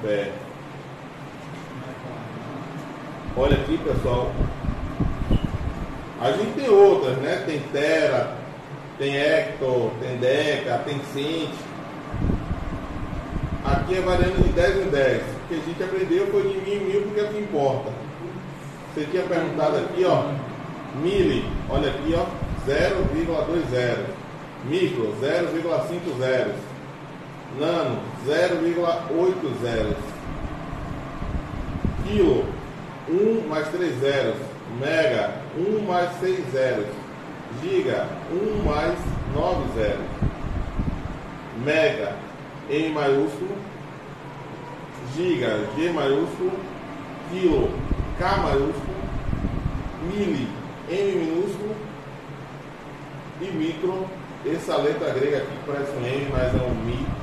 pé. Olha aqui, pessoal. A gente tem outras, né? Tem tera, tem hecto, tem deca, tem cent. Aqui é variando de 10 em 10. O que a gente aprendeu foi de 1000 em 1000 porque é o que importa. Você tinha perguntado aqui, ó. Mili, olha aqui, ó. 0,20. Micro, 0,5 zeros. Nano, 0,8 zeros. Quilo, 1 mais 3 zeros. Mega, 1 mais 6 zeros. Giga, 1 mais 9 zeros. Mega, M maiúsculo. Giga, G maiúsculo. Quilo, K maiúsculo. Mili, M minúsculo. E micro, essa letra grega aqui parece um M, mas é um Mi.